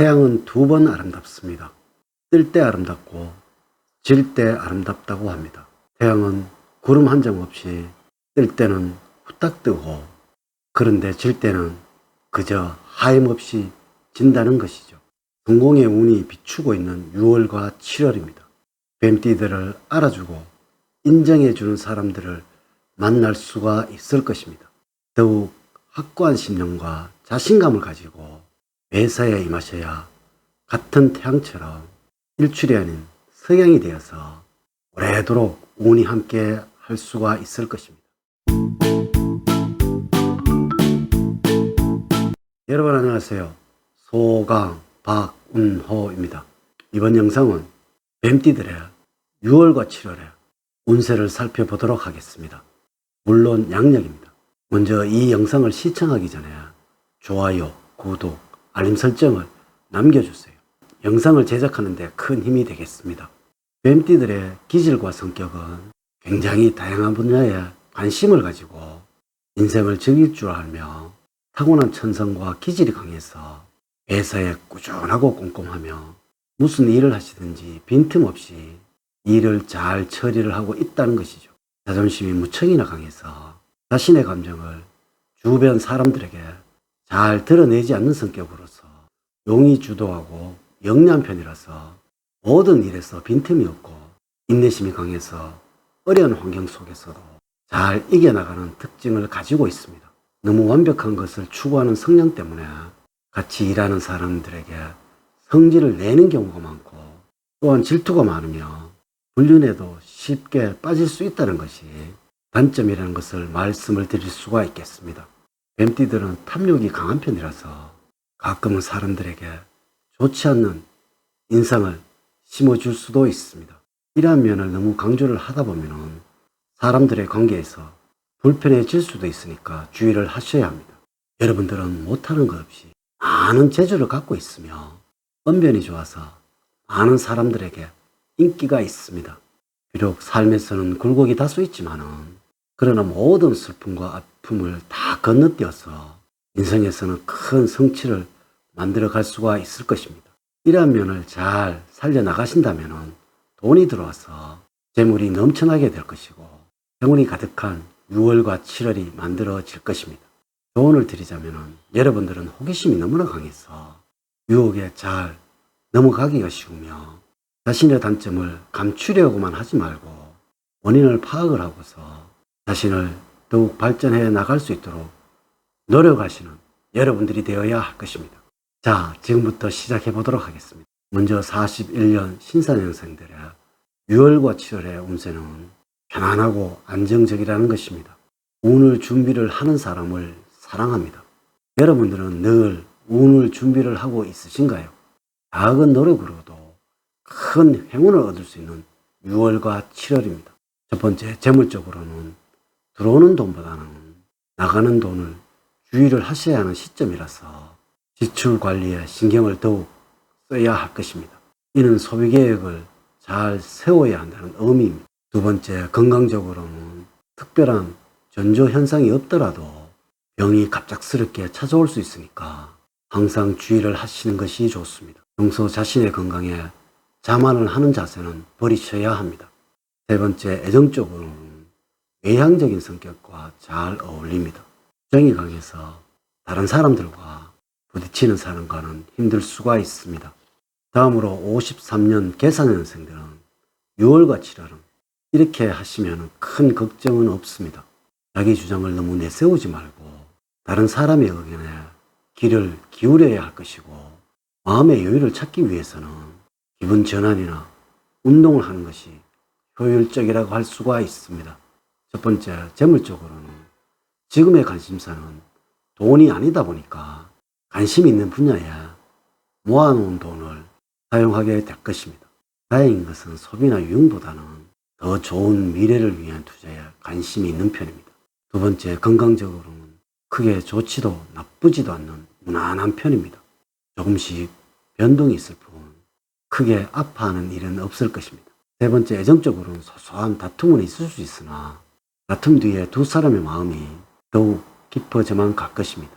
태양은 두 번 아름답습니다. 뜰 때 아름답고 질 때 아름답다고 합니다. 태양은 구름 한 점 없이 뜰 때는 후딱 뜨고 그런데 질 때는 그저 하염없이 진다는 것이죠. 성공의 운이 비추고 있는 6월과 7월입니다. 뱀띠들을 알아주고 인정해주는 사람들을 만날 수가 있을 것입니다. 더욱 확고한 신념과 자신감을 가지고 매사에 임하셔야 같은 태양처럼 일출이 아닌 석양이 되어서 오래도록 운이 함께 할 수가 있을 것입니다. 여러분 안녕하세요. 소강 박운호입니다. 이번 영상은 뱀띠들의 6월과 7월의 운세를 살펴보도록 하겠습니다. 물론 양력입니다. 먼저 이 영상을 시청하기 전에 좋아요, 구독, 알림 설정을 남겨주세요. 영상을 제작하는 데 큰 힘이 되겠습니다. 뱀띠들의 기질과 성격은 굉장히 다양한 분야에 관심을 가지고 인생을 즐길 줄 알며 타고난 천성과 기질이 강해서 회사에 꾸준하고 꼼꼼하며 무슨 일을 하시든지 빈틈없이 일을 잘 처리를 하고 있다는 것이죠. 자존심이 무척이나 강해서 자신의 감정을 주변 사람들에게 잘 드러내지 않는 성격으로서 용이 주도하고 영리한 편이라서 모든 일에서 빈틈이 없고 인내심이 강해서 어려운 환경 속에서도 잘 이겨나가는 특징을 가지고 있습니다. 너무 완벽한 것을 추구하는 성향 때문에 같이 일하는 사람들에게 성질을 내는 경우가 많고 또한 질투가 많으며 불륜에도 쉽게 빠질 수 있다는 것이 단점이라는 것을 말씀을 드릴 수가 있겠습니다. 뱀띠들은 탐욕이 강한 편이라서 가끔은 사람들에게 좋지 않는 인상을 심어줄 수도 있습니다. 이러한 면을 너무 강조를 하다 보면 사람들의 관계에서 불편해질 수도 있으니까 주의를 하셔야 합니다. 여러분들은 못하는 것 없이 많은 재주를 갖고 있으며 언변이 좋아서 많은 사람들에게 인기가 있습니다. 비록 삶에서는 굴곡이 다소 있지만은 그러나 모든 슬픔과 아픔을 다 건너뛰어서 인생에서는 큰 성취를 만들어 갈 수가 있을 것입니다. 이러한 면을 잘 살려나가신다면 돈이 들어와서 재물이 넘쳐나게 될 것이고 행운이 가득한 6월과 7월이 만들어질 것입니다. 조언을 드리자면 여러분들은 호기심이 너무나 강해서 유혹에 잘 넘어가기가 쉬우며 자신의 단점을 감추려고만 하지 말고 원인을 파악을 하고서 자신을 더욱 발전해 나갈 수 있도록 노력하시는 여러분들이 되어야 할 것입니다. 자, 지금부터 시작해 보도록 하겠습니다. 먼저 41년 신사년생들의 6월과 7월의 운세는 편안하고 안정적이라는 것입니다. 운을 준비를 하는 사람을 사랑합니다. 여러분들은 늘 운을 준비를 하고 있으신가요? 작은 노력으로도 큰 행운을 얻을 수 있는 6월과 7월입니다. 첫 번째, 재물적으로는 들어오는 돈보다는 나가는 돈을 주의를 하셔야 하는 시점이라서 지출 관리에 신경을 더욱 써야 할 것입니다. 이는 소비 계획을 잘 세워야 한다는 의미입니다. 두 번째, 건강적으로는 특별한 전조 현상이 없더라도 병이 갑작스럽게 찾아올 수 있으니까 항상 주의를 하시는 것이 좋습니다. 평소 자신의 건강에 자만을 하는 자세는 버리셔야 합니다. 세 번째, 애정적으로는 외향적인 성격과 잘 어울립니다. 정이 강해서 다른 사람들과 부딪히는 사람과는 힘들 수가 있습니다. 다음으로 53년 계산년생들은 6월과 7월은 이렇게 하시면 큰 걱정은 없습니다. 자기 주장을 너무 내세우지 말고 다른 사람의 의견에 귀를 기울여야 할 것이고 마음의 여유를 찾기 위해서는 기분 전환이나 운동을 하는 것이 효율적이라고 할 수가 있습니다. 첫 번째, 재물적으로는 지금의 관심사는 돈이 아니다 보니까 관심 있는 분야에 모아놓은 돈을 사용하게 될 것입니다. 다행인 것은 소비나 유흥보다는 더 좋은 미래를 위한 투자에 관심이 있는 편입니다. 두 번째, 건강적으로는 크게 좋지도 나쁘지도 않는 무난한 편입니다. 조금씩 변동이 있을 뿐 크게 아파하는 일은 없을 것입니다. 세 번째, 애정적으로는 소소한 다툼은 있을 수 있으나 다툼 뒤에 두 사람의 마음이 더욱 깊어져만 갈 것입니다.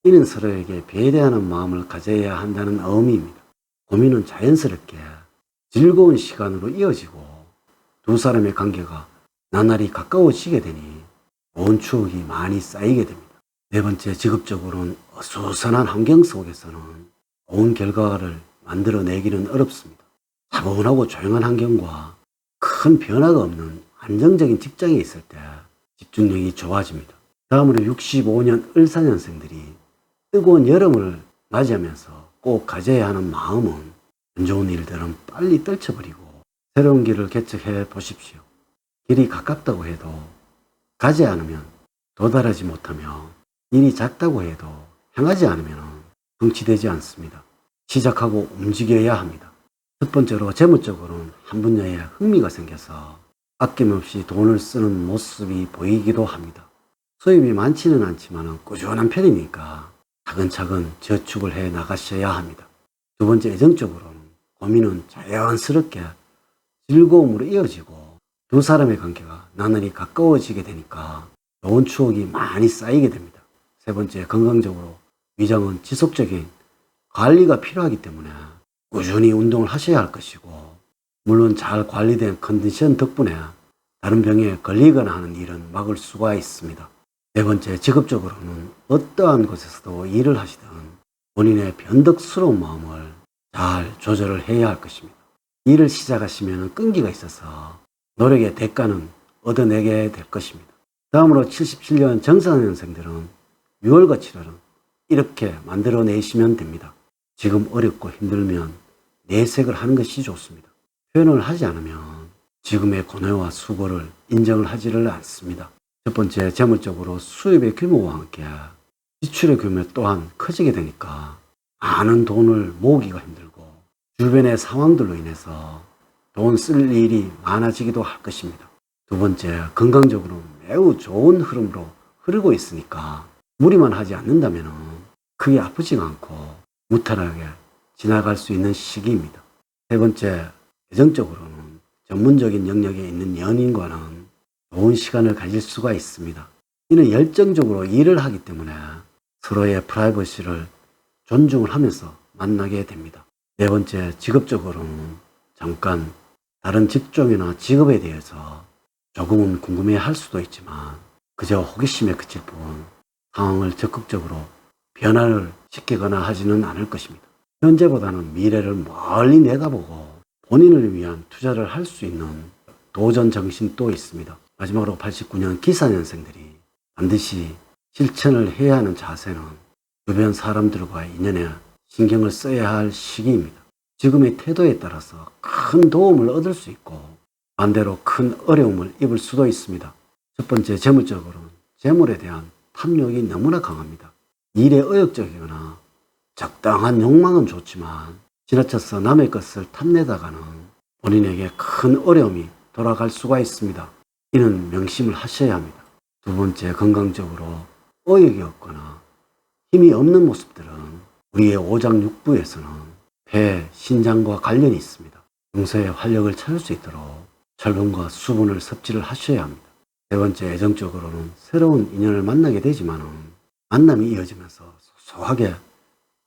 이는 서로에게 배려하는 마음을 가져야 한다는 의미입니다. 고민은 자연스럽게 즐거운 시간으로 이어지고 두 사람의 관계가 나날이 가까워지게 되니 좋은 추억이 많이 쌓이게 됩니다. 네 번째, 직업적으로는 어수선한 환경 속에서는 좋은 결과를 만들어내기는 어렵습니다. 차분하고 조용한 환경과 큰 변화가 없는 안정적인 직장에 있을 때 집중력이 좋아집니다. 다음으로 65년 을사년생들이 뜨거운 여름을 맞이하면서 꼭 가져야 하는 마음은 안 좋은 일들은 빨리 떨쳐버리고 새로운 길을 개척해 보십시오. 길이 가깝다고 해도 가지 않으면 도달하지 못하며 일이 작다고 해도 향하지 않으면 성취되지 않습니다. 시작하고 움직여야 합니다. 첫 번째로 재무적으로는 한 분야에 흥미가 생겨서 아낌없이 돈을 쓰는 모습이 보이기도 합니다. 수입이 많지는 않지만 꾸준한 편이니까 차근차근 저축을 해 나가셔야 합니다. 두 번째, 애정적으로는 고민은 자연스럽게 즐거움으로 이어지고 두 사람의 관계가 나날이 가까워지게 되니까 좋은 추억이 많이 쌓이게 됩니다. 세 번째, 건강적으로 위장은 지속적인 관리가 필요하기 때문에 꾸준히 운동을 하셔야 할 것이고, 물론 잘 관리된 컨디션 덕분에 다른 병에 걸리거나 하는 일은 막을 수가 있습니다. 네 번째, 직업적으로는 어떠한 곳에서도 일을 하시든 본인의 변덕스러운 마음을 잘 조절을 해야 할 것입니다. 일을 시작하시면 끈기가 있어서 노력의 대가는 얻어내게 될 것입니다. 다음으로 77년 정사년생들은 6월과 7월은 이렇게 만들어내시면 됩니다. 지금 어렵고 힘들면 내색을 하는 것이 좋습니다. 표현을 하지 않으면 지금의 고뇌와 수고를 인정을 하지를 않습니다. 첫 번째, 재물적으로 수입의 규모와 함께 지출의 규모 또한 커지게 되니까 많은 돈을 모으기가 힘들고 주변의 상황들로 인해서 돈 쓸 일이 많아지기도 할 것입니다. 두 번째, 건강적으로 매우 좋은 흐름으로 흐르고 있으니까 무리만 하지 않는다면 크게 아프지가 않고 무탈하게 지나갈 수 있는 시기입니다. 세 번째, 애정적으로는 전문적인 영역에 있는 연인과는 좋은 시간을 가질 수가 있습니다. 이는 열정적으로 일을 하기 때문에 서로의 프라이버시를 존중을 하면서 만나게 됩니다. 네 번째, 직업적으로는 잠깐 다른 직종이나 직업에 대해서 조금은 궁금해 할 수도 있지만 그저 호기심에 그칠 뿐 상황을 적극적으로 변화를 시키거나 하지는 않을 것입니다. 현재보다는 미래를 멀리 내다보고 본인을 위한 투자를 할 수 있는 도전 정신도 있습니다. 마지막으로 89년 기사년생들이 반드시 실천을 해야 하는 자세는 주변 사람들과의 인연에 신경을 써야 할 시기입니다. 지금의 태도에 따라서 큰 도움을 얻을 수 있고 반대로 큰 어려움을 입을 수도 있습니다. 첫 번째, 재물적으로는 재물에 대한 탐욕이 너무나 강합니다. 일에 의욕적이거나 적당한 욕망은 좋지만 지나쳐서 남의 것을 탐내다가는 본인에게 큰 어려움이 돌아갈 수가 있습니다. 이는 명심을 하셔야 합니다. 두 번째, 건강적으로 의욕이 없거나 힘이 없는 모습들은 우리의 오장육부에서는 폐, 신장과 관련이 있습니다. 평소에 활력을 찾을 수 있도록 철분과 수분을 섭취를 하셔야 합니다. 세 번째, 애정적으로는 새로운 인연을 만나게 되지만 만남이 이어지면서 소소하게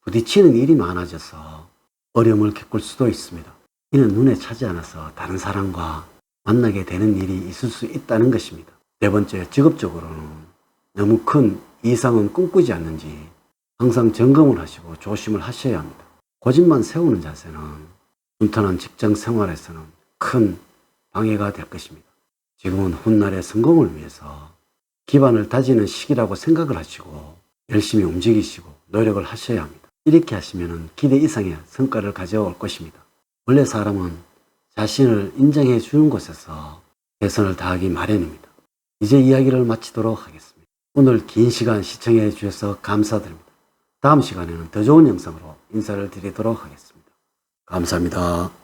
부딪히는 일이 많아져서 어려움을 겪을 수도 있습니다. 이는 눈에 차지 않아서 다른 사람과 만나게 되는 일이 있을 수 있다는 것입니다. 네 번째, 직업적으로는 너무 큰 이상은 꿈꾸지 않는지 항상 점검을 하시고 조심을 하셔야 합니다. 고집만 세우는 자세는 순탄한 직장 생활에서는 큰 방해가 될 것입니다. 지금은 훗날의 성공을 위해서 기반을 다지는 시기라고 생각을 하시고 열심히 움직이시고 노력을 하셔야 합니다. 이렇게 하시면 기대 이상의 성과를 가져올 것입니다. 원래 사람은 자신을 인정해 주는 곳에서 최선을 다하기 마련입니다. 이제 이야기를 마치도록 하겠습니다. 오늘 긴 시간 시청해 주셔서 감사드립니다. 다음 시간에는 더 좋은 영상으로 인사를 드리도록 하겠습니다. 감사합니다.